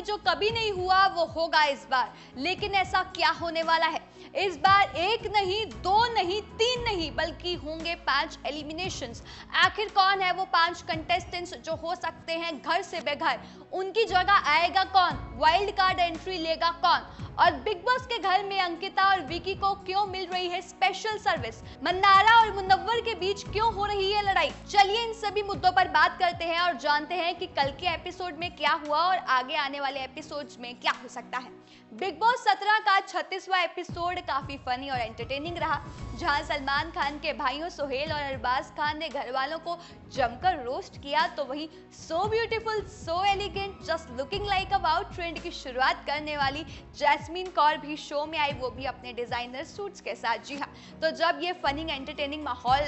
में जो कभी नहीं हुआ वो होगा इस बार। लेकिन ऐसा क्या होने वाला है? इस बार एक नहीं, दो नहीं, तीन नहीं, बल्कि होंगे 5 एलिमिनेशंस। आखिर कौन है वो 5 कंटेस्टेंट्स जो हो सकते हैं घर से बेघर? उनकी जगह आएगा कौन? वाइल्ड कार्ड एंट्री लेगा कौन? और बिग बॉस के घर में अंकिता और विकी को क्यों मिल रही है स्पेशल सर्विस? मन्नारा और मुनव्वर के बीच क्यों हो रही है लड़ाई? चलिए इन सभी मुद्दों पर बात करते हैं और जानते हैं कि कल के एपिसोड में क्या हुआ और आगे आने वाले एपिसोड्स में क्या हो सकता है। बिग बॉस 17 का 36वां एपिसोड काफी फनी और एंटरटेनिंग रहा, जहां सलमान खान के भाइयों सोहेल और अरबाज खान ने घर वालों को जमकर रोस्ट किया, तो वहीं so beautiful, so elegant, just looking like about trend की शुरुआत करने वाली जैस्मीन कौर भी शो में आई, वो भी अपने डिजाइनर सूट्स के साथ। जी हाँ, तो जब ये फनी एंटरटेनिंग माहौल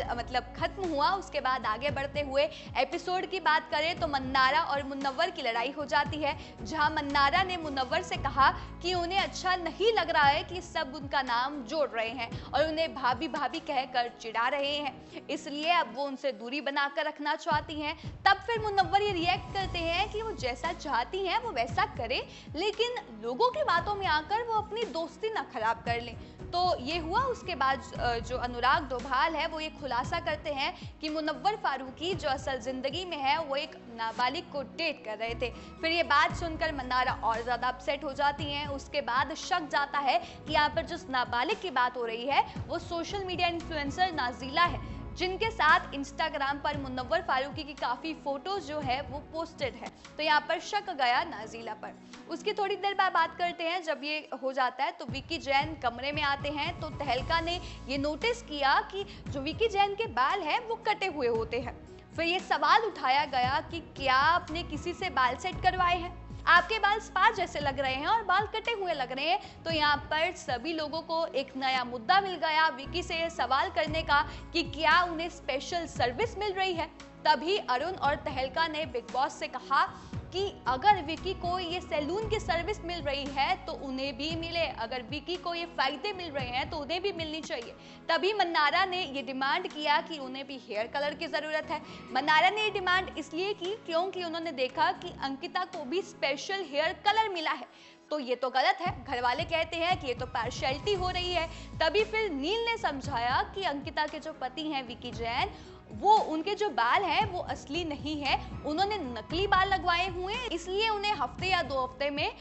खत्म हुआ, उसके बाद आगे बढ़ते हुए एपिसोड की बात करें तो मन्नारा और मुनव्वर की लड़ाई हो जाती है, जहां मन्नारा ने मुनव्वर से कहा कि उन्हें अच्छा नहीं लग रहा है कि सब उनका नाम जोड़ रहे हैं और उन्हें भाभी भाभी कहकर चिढ़ा रहे हैं, इसलिए अब वो उनसे दूरी बनाकर रखना चाहती हैं। तब फिर मुनव्वर ये रिएक्ट करते हैं कि वो जैसा चाहती हैं वो वैसा करें, लेकिन लोगों की बातों में आकर वो अपनी दोस्ती ना खराब कर लें। तो ये हुआ। उसके बाद जो अनुराग डोभाल है वो ये खुलासा करते हैं कि मुनव्वर फारूकी जो असल जिंदगी में है वो एक नाबालिग को डेट कर रहे थे। फिर ये बात सुनकर मन्नारा और ज्यादा अपसेट हो जाती हैं। उसके बाद शक जाता है कि यहाँ पर जिस नाबालिग की बात हो रही है वो सोशल मीडिया इन्फ्लुएंसर नाजीला है, जिनके साथ इंस्टाग्राम पर मुनव्वर फारूकी की काफ़ी फोटोज जो है वो पोस्टेड है। तो यहाँ पर शक गया नाजीला पर। उसकी थोड़ी देर बाद बात करते हैं, जब ये हो जाता है तो विकी जैन कमरे में आते हैं, तो तहलका ने ये नोटिस किया कि जो विकी जैन के बाल हैं वो कटे हुए होते हैं। फिर ये सवाल उठाया गया कि क्या आपने किसी से बाल सेट करवाए हैं? आपके बाल स्पा जैसे लग रहे हैं और बाल कटे हुए लग रहे हैं। तो यहाँ पर सभी लोगों को एक नया मुद्दा मिल गया विकी से सवाल करने का कि क्या उन्हें स्पेशल सर्विस मिल रही है। तभी अरुण और तहलका ने बिग बॉस से कहा कि अगर विकी को ये सैलून की सर्विस मिल रही है तो उन्हें भी मिले, अगर विकी को ये फायदे मिल रहे हैं तो उन्हें भी मिलनी चाहिए। तभी मन्नारा ने ये डिमांड किया कि उन्हें भी हेयर कलर की ज़रूरत है। मन्नारा ने ये डिमांड इसलिए की क्योंकि उन्होंने देखा कि अंकिता को भी स्पेशल हेयर कलर मिला है, तो ये तो गलत है। घर वाले कहते हैं कि ये तो पार्शियलिटी हो रही है। तभी फिर नील ने समझाया कि अंकिता के जो पति हैं विकी जैन, वो उनके जो बाल हैं वो असली नहीं है, उन्होंने नकली बाल लगवाए हुए हैं, इसलिए उन्हें हफ्ते या 2 हफ्ते में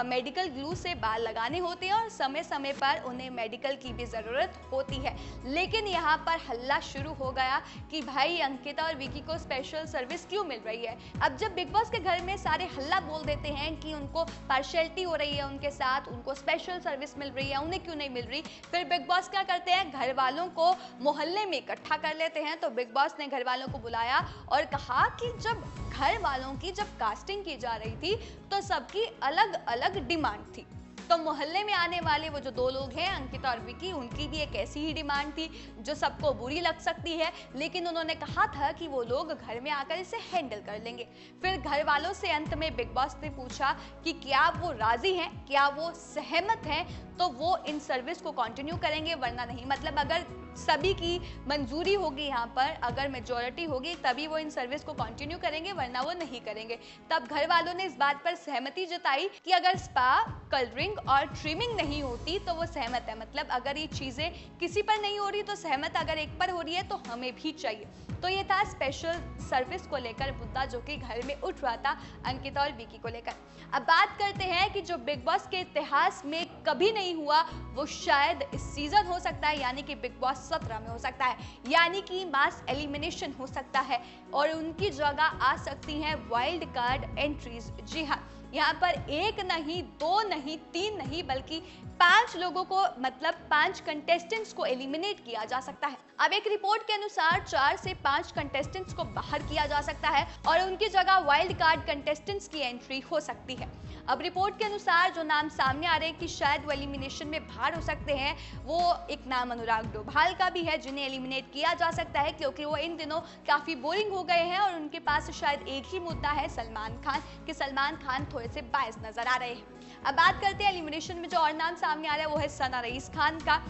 मेडिकल ग्लू से बाल लगाने होते हैं और समय समय पर उन्हें मेडिकल की भी ज़रूरत होती है। लेकिन यहाँ पर हल्ला शुरू हो गया कि भाई अंकिता और विकी को स्पेशल सर्विस क्यों मिल रही है। अब जब बिग बॉस के घर में सारे हल्ला बोल देते हैं कि उनको पार्शियलिटी हो रही है उनके साथ, उनको स्पेशल सर्विस मिल रही है, उन्हें क्यों नहीं मिल रही, फिर बिग बॉस क्या करते हैं, घर वालों को मोहल्ले में इकट्ठा कर लेते हैं। तो बिग बॉस ने घर वालों को बुलाया और कहा कि जब घर वालों की कास्टिंग की जा रही थी तो सबकी अलग अलग डिमांड थी। तो मोहल्ले में आने वाले वो जो 2 लोग हैं अंकिता और विकी, उनकी भी एक ऐसी ही डिमांड थी जो सबको बुरी लग सकती है, लेकिन उन्होंने कहा था कि वो लोग घर में आकर इसे हैंडल कर लेंगे। फिर घर वालों से अंत में बिग बॉस ने पूछा कि क्या वो राजी हैं, क्या वो सहमत हैं, तो वो इन सर्विस को कंटिन्यू करेंगे वरना नहीं। मतलब अगर सभी की मंजूरी होगी, यहाँ पर अगर मेजॉरिटी होगी तभी वो इन सर्विस को कंटिन्यू करेंगे वरना वो नहीं करेंगे। तब घर वालों ने इस बात पर सहमति जताई कि अगर स्पा, कलरिंग और ट्रिमिंग नहीं होती तो वो सहमत है। मतलब अगर ये चीज़ें किसी पर नहीं हो रही तो सहमत, अगर एक पर हो रही है तो हमें भी चाहिए। तो ये था स्पेशल सर्विस को लेकर मुद्दा जो कि घर में उठ रहा था अंकिता और विकी को लेकर। अब बात करते हैं कि जो बिग बॉस के इतिहास में कभी नहीं हुआ वो शायद इस सीजन हो सकता है, यानी कि बिग बॉस 17 में हो सकता है, यानी कि मास एलिमिनेशन हो सकता है और उनकी जगह आ सकती हैं वाइल्ड कार्ड एंट्रीज। जी हाँ, यहाँ पर एक नहीं, 2 नहीं, 3 नहीं, बल्कि 5 लोगों को, मतलब 5 कंटेस्टेंट्स को एलिमिनेट किया जा सकता है। अब एक रिपोर्ट के अनुसार 4 से 5 कंटेस्टेंट्स को बाहर किया जा सकता है और उनकी जगह वाइल्ड कार्ड कंटेस्टेंट्स की एंट्री हो सकती है। अब रिपोर्ट के अनुसार जो नाम सामने आ रहे हैं कि शायद वो एलिमिनेशन में बाहर हो सकते हैं, वो एक नाम अनुराग डोभाल का भी है जिन्हें एलिमिनेट किया जा सकता है, क्योंकि वो इन दिनों काफ़ी बोरिंग हो गए हैं और उनके पास शायद एक ही मुद्दा है सलमान खान, कि सलमान खान थोड़े से बायस नजर आ रहे हैं। अब बात करते हैं एलिमिनेशन में जो और नाम सामने आ रहा है वो है सना रईस खान का।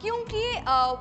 क्योंकि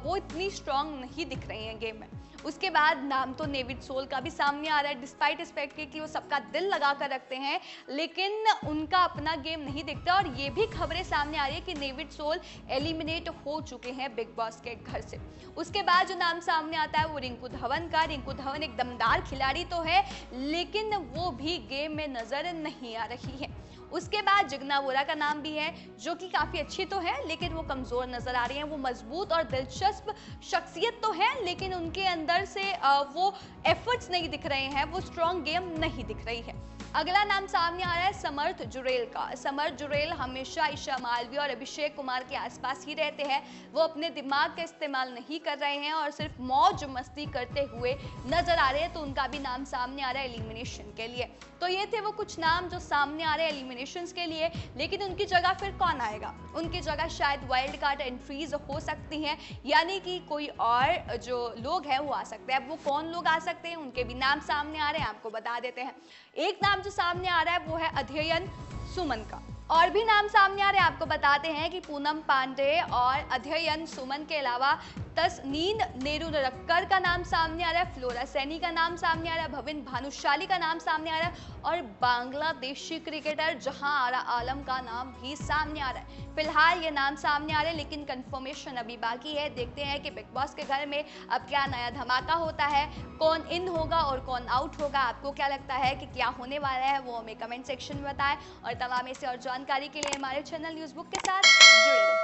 वो इतनी स्ट्रांग नहीं दिख रही हैं गेम में। उसके बाद नाम तो नेविड सोल का भी सामने आ रहा है, डिस्पाइट इस फैक्ट के कि वो सबका दिल लगा कर रखते हैं, लेकिन उनका अपना गेम नहीं दिखता। और ये भी खबरें सामने आ रही है कि नेविड सोल एलिमिनेट हो चुके हैं बिग बॉस के घर से। उसके बाद जो नाम सामने आता है वो रिंकू धवन का। रिंकू धवन एक दमदार खिलाड़ी तो है, लेकिन वो भी गेम में नजर नहीं आ रही है। उसके बाद जिग्ना बोरा का नाम भी है, जो कि काफ़ी अच्छी तो है लेकिन वो कमज़ोर नज़र आ रही हैं। वो मजबूत और दिलचस्प शख्सियत तो है, लेकिन उनके अंदर से वो एफर्ट्स नहीं दिख रहे हैं, वो स्ट्रॉन्ग गेम नहीं दिख रही है। अगला नाम सामने आ रहा है समर्थ जुरेल का। समर्थ जुरेल हमेशा ईशा मालवी और अभिषेक कुमार के आसपास ही रहते हैं। वो अपने दिमाग का इस्तेमाल नहीं कर रहे हैं और सिर्फ मौज मस्ती करते हुए नजर आ रहे हैं, तो उनका भी नाम सामने आ रहा है एलिमिनेशन के लिए। तो ये थे वो कुछ नाम जो सामने आ रहे हैं एलिमिनेशंस के लिए, लेकिन उनकी जगह फिर कौन आएगा? उनकी जगह शायद वाइल्ड कार्ड एंट्रीज हो सकती हैं, यानी कि कोई और जो लोग हैं वो आ सकते हैं। अब वो कौन लोग आ सकते हैं, उनके भी नाम सामने आ रहे हैं, आपको बता देते हैं। एक नाम जो सामने आ रहा है वो है अध्ययन सुमन का। और भी नाम सामने आ रहे हैं, आपको बताते हैं कि पूनम पांडे और अध्ययन सुमन के अलावा तस्नीन नेरुरक्कर का नाम सामने आ रहा है, फ्लोरा सैनी का नाम सामने आ रहा है, भविन भानुशाली का नाम सामने आ रहा है और बांग्लादेशी क्रिकेटर जहां आरा आलम का नाम भी सामने आ रहा है। फिलहाल ये नाम सामने आ रहे हैं, लेकिन कंफर्मेशन अभी बाकी है। देखते हैं कि बिग बॉस के घर में अब क्या नया धमाका होता है, कौन इन होगा और कौन आउट होगा। आपको क्या लगता है कि क्या होने वाला है, वो हमें कमेंट सेक्शन में बताएं। और तमाम ऐसे और जानकारी के लिए हमारे चैनल न्यूज़ बुक के साथ जुड़े रहें।